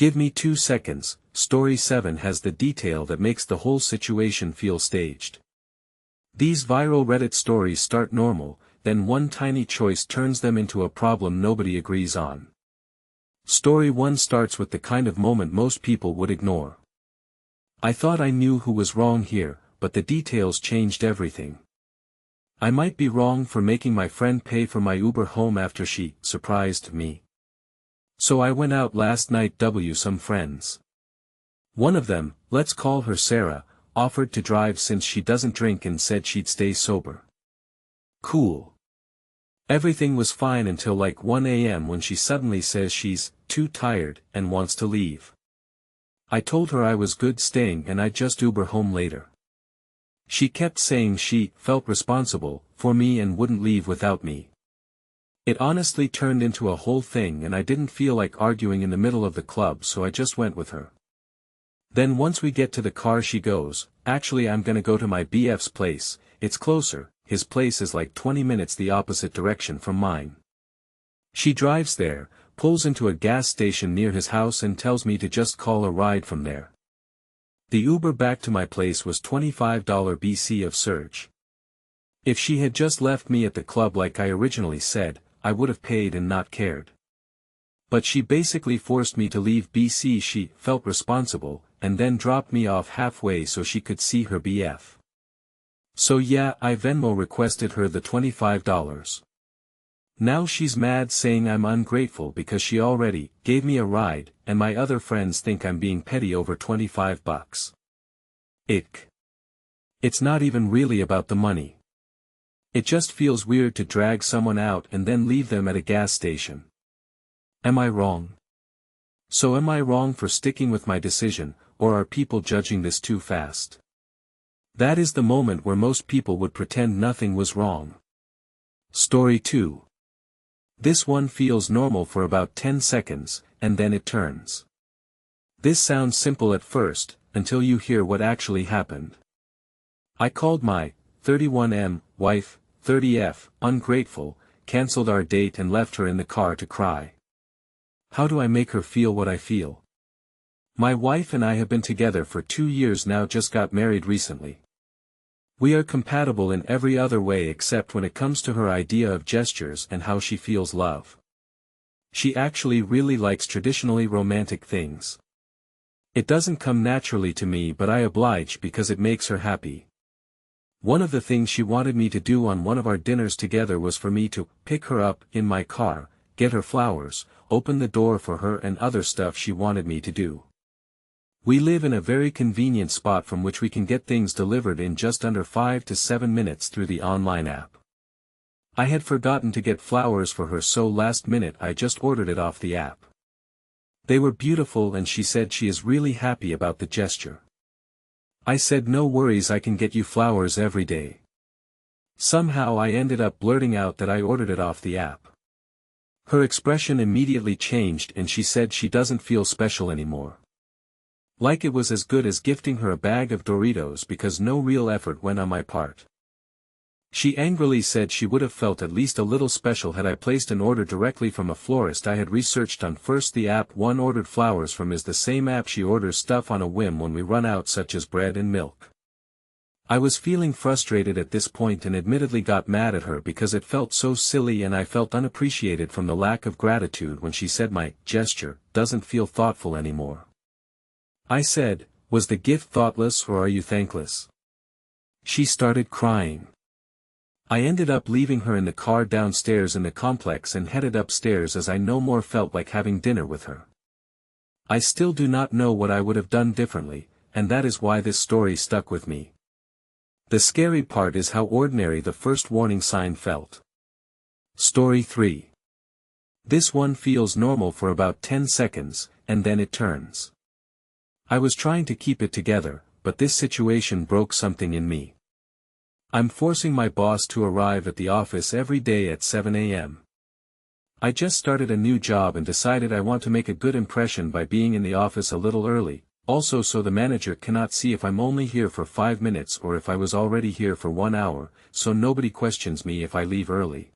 Give me 2 seconds. Story 7 has the detail that makes the whole situation feel staged. These viral Reddit stories start normal, then one tiny choice turns them into a problem nobody agrees on. Story 1 starts with the kind of moment most people would ignore. I thought I knew who was wrong here, but the details changed everything. I might be wrong for making my friend pay for my Uber home after she surprised me. So I went out last night with some friends. One of them, let's call her Sarah, offered to drive since she doesn't drink and said she'd stay sober. Cool. Everything was fine until like 1 a.m. when she suddenly says she's too tired and wants to leave. I told her I was good staying and I'd just Uber home later. She kept saying she felt responsible for me and wouldn't leave without me. It honestly turned into a whole thing and I didn't feel like arguing in the middle of the club, so I just went with her. Then once we get to the car she goes, actually I'm gonna go to my BF's place, it's closer. His place is like 20 minutes the opposite direction from mine. She drives there, pulls into a gas station near his house and tells me to just call a ride from there. The Uber back to my place was $25 BC of surge. If she had just left me at the club like I originally said, I would have paid and not cared. But she basically forced me to leave BC. She felt responsible, and then dropped me off halfway so she could see her BF. So yeah, I Venmo requested her the $25. Now she's mad saying I'm ungrateful because she already gave me a ride, and my other friends think I'm being petty over $25. Ick. It's not even really about the money. It just feels weird to drag someone out and then leave them at a gas station. Am I wrong? So am I wrong for sticking with my decision, or are people judging this too fast? That is the moment where most people would pretend nothing was wrong. Story 2. This one feels normal for about 10 seconds, and then it turns. This sounds simple at first, until you hear what actually happened. I called my 31M wife, 30F, ungrateful, cancelled our date and left her in the car to cry. How do I make her feel what I feel? My wife and I have been together for 2 years now, just got married recently. We are compatible in every other way except when it comes to her idea of gestures and how she feels love. She actually really likes traditionally romantic things. It doesn't come naturally to me, but I oblige because it makes her happy. One of the things she wanted me to do on one of our dinners together was for me to pick her up in my car, get her flowers, open the door for her and other stuff she wanted me to do. We live in a very convenient spot from which we can get things delivered in just under 5 to 7 minutes through the online app. I had forgotten to get flowers for her, so last minute I just ordered it off the app. They were beautiful and she said she is really happy about the gesture. I said no worries, I can get you flowers every day. Somehow I ended up blurting out that I ordered it off the app. Her expression immediately changed and she said she doesn't feel special anymore. Like it was as good as gifting her a bag of Doritos because no real effort went on my part. She angrily said she would have felt at least a little special had I placed an order directly from a florist I had researched on first. The app one ordered flowers from is the same app she orders stuff on a whim when we run out, such as bread and milk. I was feeling frustrated at this point and admittedly got mad at her because it felt so silly and I felt unappreciated from the lack of gratitude when she said my gesture doesn't feel thoughtful anymore. I said, was the gift thoughtless or are you thankless? She started crying. I ended up leaving her in the car downstairs in the complex and headed upstairs as I no more felt like having dinner with her. I still do not know what I would have done differently, and that is why this story stuck with me. The scary part is how ordinary the first warning sign felt. Story 3. This one feels normal for about 10 seconds, and then it turns. I was trying to keep it together, but this situation broke something in me. I'm forcing my boss to arrive at the office every day at 7 a.m. I just started a new job and decided I want to make a good impression by being in the office a little early, also so the manager cannot see if I'm only here for 5 minutes or if I was already here for 1 hour, so nobody questions me if I leave early.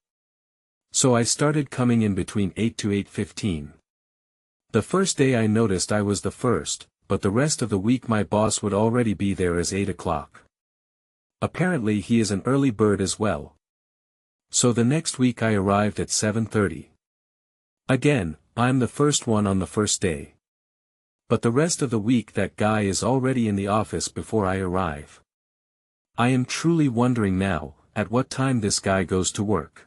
So I started coming in between 8 to 8:15. The first day I noticed I was the first, but the rest of the week my boss would already be there as 8 o'clock. Apparently he is an early bird as well. So the next week I arrived at 7:30. Again, I'm the first one on the first day. But the rest of the week that guy is already in the office before I arrive. I am truly wondering now, at what time this guy goes to work.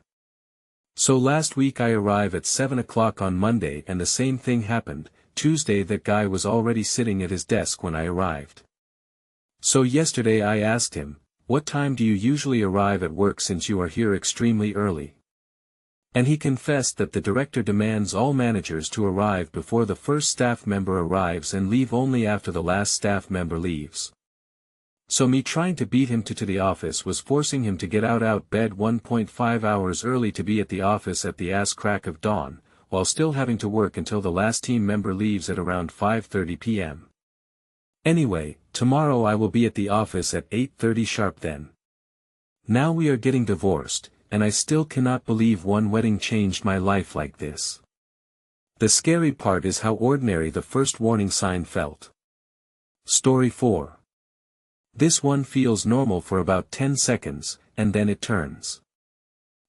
So last week I arrive at 7 o'clock on Monday and the same thing happened. Tuesday that guy was already sitting at his desk when I arrived. So yesterday I asked him, "What time do you usually arrive at work since you are here extremely early?" And he confessed that the director demands all managers to arrive before the first staff member arrives and leave only after the last staff member leaves. So me trying to beat him to the office was forcing him to get out bed 1.5 hours early to be at the office at the ass crack of dawn, while still having to work until the last team member leaves at around 5:30 p.m. Anyway, tomorrow I will be at the office at 8:30 sharp then. Now we are getting divorced, and I still cannot believe one wedding changed my life like this. The scary part is how ordinary the first warning sign felt. Story 4. This one feels normal for about 10 seconds, and then it turns.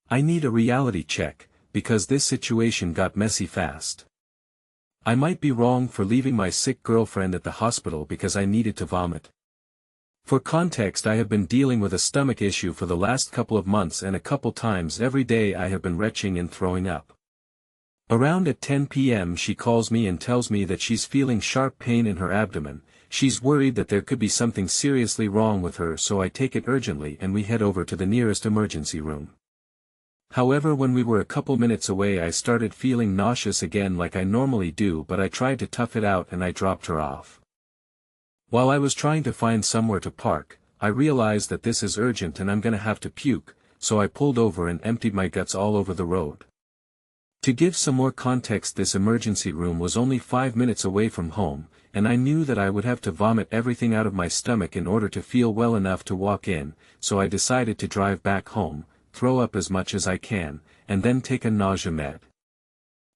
I need a reality check, because this situation got messy fast. I might be wrong for leaving my sick girlfriend at the hospital because I needed to vomit. For context, I have been dealing with a stomach issue for the last couple of months and a couple times every day I have been retching and throwing up. Around at 10 p.m. she calls me and tells me that she's feeling sharp pain in her abdomen. She's worried that there could be something seriously wrong with her, so I take it urgently and we head over to the nearest emergency room. However, when we were a couple minutes away I started feeling nauseous again like I normally do, but I tried to tough it out and I dropped her off. While I was trying to find somewhere to park, I realized that this is urgent and I'm gonna have to puke, so I pulled over and emptied my guts all over the road. To give some more context, this emergency room was only 5 minutes away from home, and I knew that I would have to vomit everything out of my stomach in order to feel well enough to walk in, so I decided to drive back home, throw up as much as I can, and then take a nausea med.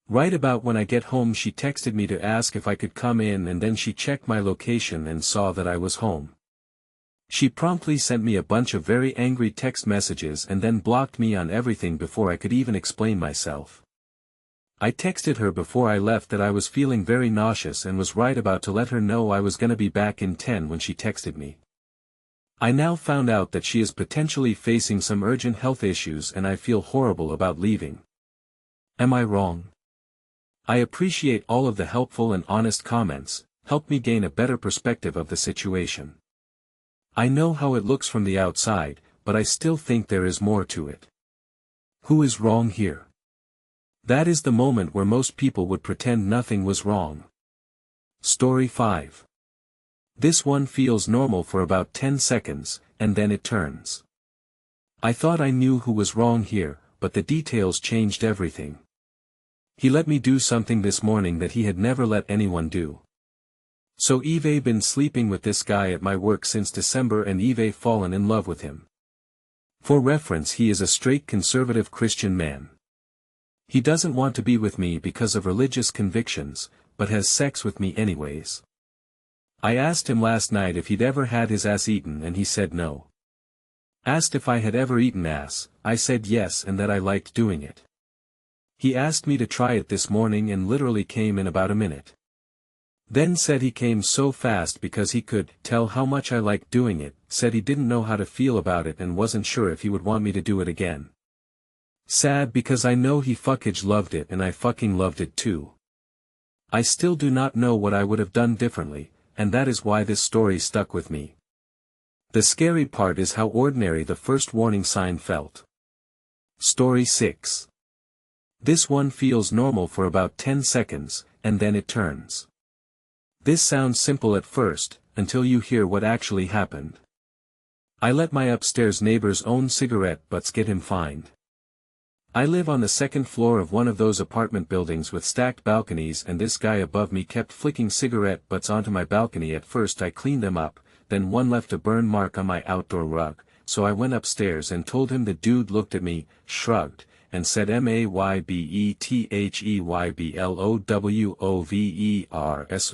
Right about when I get home she texted me to ask if I could come in, and then she checked my location and saw that I was home. She promptly sent me a bunch of very angry text messages and then blocked me on everything before I could even explain myself. I texted her before I left that I was feeling very nauseous and was right about to let her know I was gonna be back in 10 when she texted me. I now found out that she is potentially facing some urgent health issues and I feel horrible about leaving. Am I wrong? I appreciate all of the helpful and honest comments, help me gain a better perspective of the situation. I know how it looks from the outside, but I still think there is more to it. Who is wrong here? That is the moment where most people would pretend nothing was wrong. Story 5. This one feels normal for about 10 seconds, and then it turns. I thought I knew who was wrong here, but the details changed everything. He let me do something this morning that he had never let anyone do. So Eve been sleeping with this guy at my work since December and Eve fallen in love with him. For reference, he is a straight conservative Christian man. He doesn't want to be with me because of religious convictions, but has sex with me anyways. I asked him last night if he'd ever had his ass eaten and he said no. Asked if I had ever eaten ass, I said yes and that I liked doing it. He asked me to try it this morning and literally came in about a minute. Then said he came so fast because he could tell how much I liked doing it, said he didn't know how to feel about it and wasn't sure if he would want me to do it again. Sad because I know he fuckage loved it and I fucking loved it too. I still do not know what I would have done differently, and that is why this story stuck with me. The scary part is how ordinary the first warning sign felt. Story 6. This one feels normal for about 10 seconds, and then it turns. This sounds simple at first, until you hear what actually happened. I let my upstairs neighbor's own cigarette butts get him fined. I live on the second floor of one of those apartment buildings with stacked balconies, and this guy above me kept flicking cigarette butts onto my balcony. At first I cleaned them up, then one left a burn mark on my outdoor rug, so I went upstairs and told him. The dude looked at me, shrugged, and said maybethyblowovers